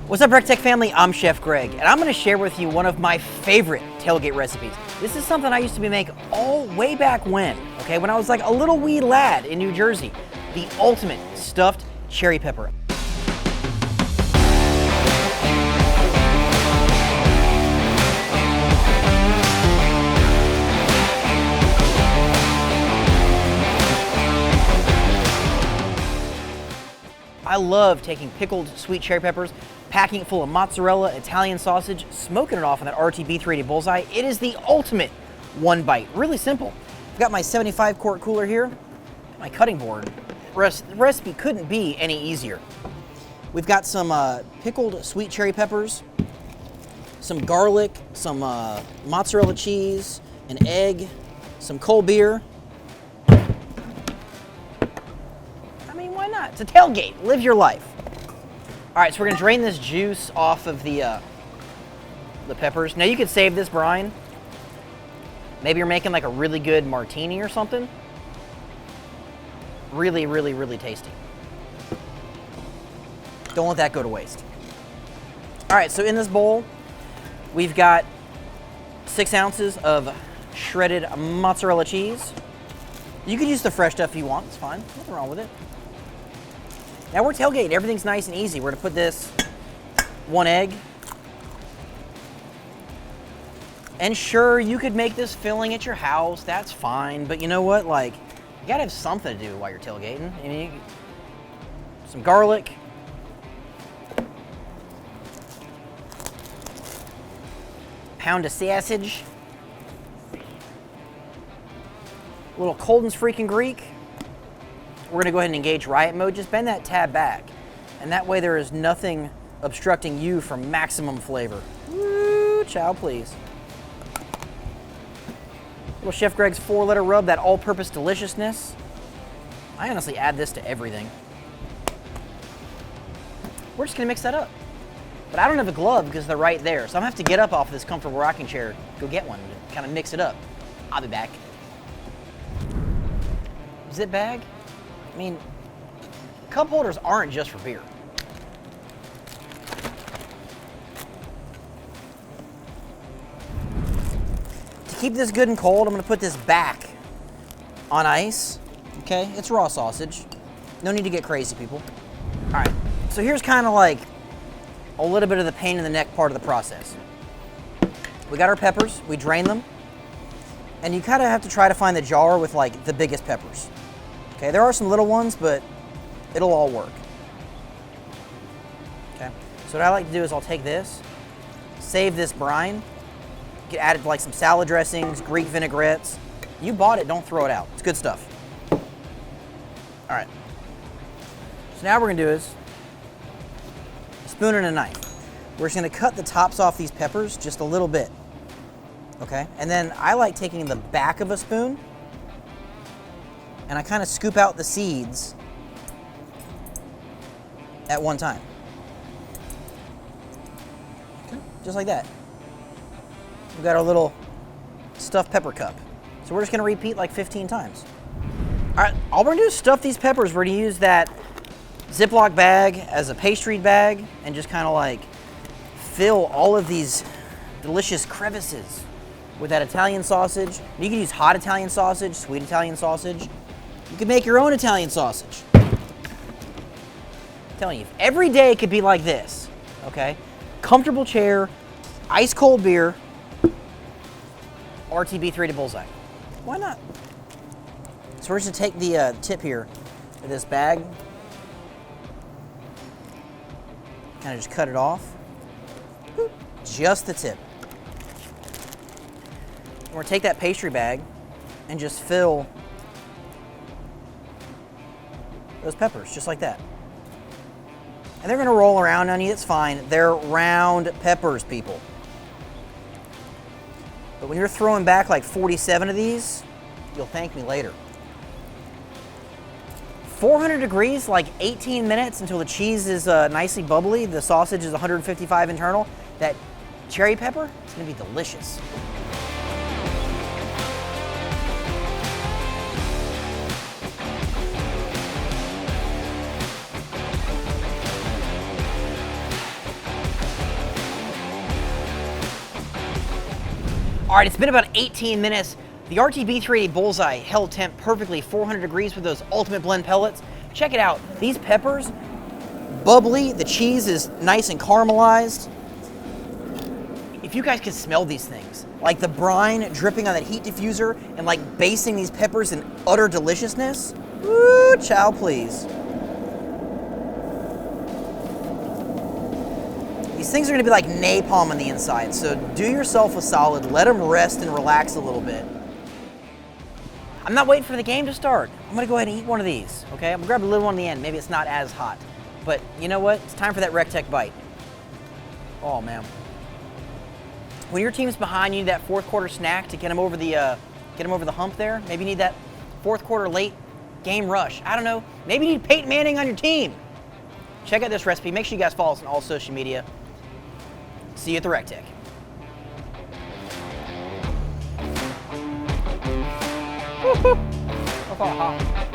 What's up, recteq family? I'm Chef Greg, and I'm going to share with you one of my favorite tailgate recipes. This is something I used to make all way back when I was like a little wee lad in New Jersey. The ultimate stuffed cherry pepper. I love taking pickled sweet cherry peppers, packing it full of mozzarella, Italian sausage, smoking it off on that RTB 380 bullseye. It is the ultimate one bite. Really simple. I've got my 75 quart cooler here, my cutting board. The recipe couldn't be any easier. We've got some pickled sweet cherry peppers, some garlic, some mozzarella cheese, an egg, some cold beer. Why not? It's a tailgate. Live your life. All right, so we're gonna drain this juice off of the peppers. Now you could save this brine. Maybe you're making like a really good martini or something. Really, really, really tasty. Don't let that go to waste. All right, so in this bowl, we've got 6 ounces of shredded mozzarella cheese. You could use the fresh stuff if you want. It's fine. Nothing wrong with it. Now we're tailgating, everything's nice and easy. We're gonna put this 1 egg. And sure, you could make this filling at your house, that's fine. But you know what, like, you gotta have something to do while you're tailgating. I mean, some garlic. Pound of sausage. A little COLDEN'S freaking Greek. We're gonna go ahead and engage riot mode. Just bend that tab back. And that way there is nothing obstructing you from maximum flavor. Woo, chow please. Little Chef Greg's 4-letter rub, that all-purpose deliciousness. I honestly add this to everything. We're just gonna mix that up. But I don't have a glove because they're right there. So I'm gonna have to get up off of this comfortable rocking chair, go get one, and kind of mix it up. I'll be back. Zip bag. I mean, cup holders aren't just for beer. To keep this good and cold, I'm gonna put this back on ice. Okay, it's raw sausage. No need to get crazy, people. All right, so here's kind of like a little bit of the pain in the neck part of the process. We got our peppers, we drain them, and you kind of have to try to find the jar with like the biggest peppers. Okay, there are some little ones, but it'll all work. Okay, so what I like to do is I'll take this, save this brine, you can add it to like some salad dressings, Greek vinaigrettes. You bought it, don't throw it out. It's good stuff. All right, so now what we're gonna do is a spoon and a knife. We're just gonna cut the tops off these peppers just a little bit, okay? And then I like taking the back of a spoon and I kind of scoop out the seeds at one time. Okay, just like that. We've got our little stuffed pepper cup. So we're just gonna repeat like 15 times. All right, all we're gonna do is stuff these peppers. We're gonna use that Ziploc bag as a pastry bag and just kind of like fill all of these delicious crevices with that Italian sausage. You can use hot Italian sausage, sweet Italian sausage. You can make your own Italian sausage. I'm telling you, if every day could be like this, okay? Comfortable chair, ice cold beer, RTB 380 bullseye. Why not? So we're just gonna take the tip here of this bag, kind of just cut it off. Just the tip. We're gonna take that pastry bag and just fill those peppers, just like that. And they're gonna roll around on you, it's fine. They're round peppers, people. But when you're throwing back like 47 of these, you'll thank me later. 400 degrees, like 18 minutes until the cheese is nicely bubbly. The sausage is 155 internal. That cherry pepper, it's gonna be delicious. All right, it's been about 18 minutes. The RTB 380 Bullseye held temp perfectly, 400 degrees with those ultimate blend pellets. Check it out. These peppers, bubbly. The cheese is nice and caramelized. If you guys could smell these things, like the brine dripping on that heat diffuser and like basting these peppers in utter deliciousness, woo, chow please. These things are gonna be like napalm on the inside, so do yourself a solid, let them rest and relax a little bit. I'm not waiting for the game to start. I'm gonna go ahead and eat one of these, okay? I'm gonna grab a little one in the end, maybe it's not as hot. But you know what? It's time for that recteq bite. Oh man. When your team's behind, you need that fourth quarter snack to get them over the hump there. Maybe you need that fourth quarter late game rush. I don't know. Maybe you need Peyton Manning on your team. Check out this recipe. Make sure you guys follow us on all social media. See you at the recteq. Woohoo! That's all hot.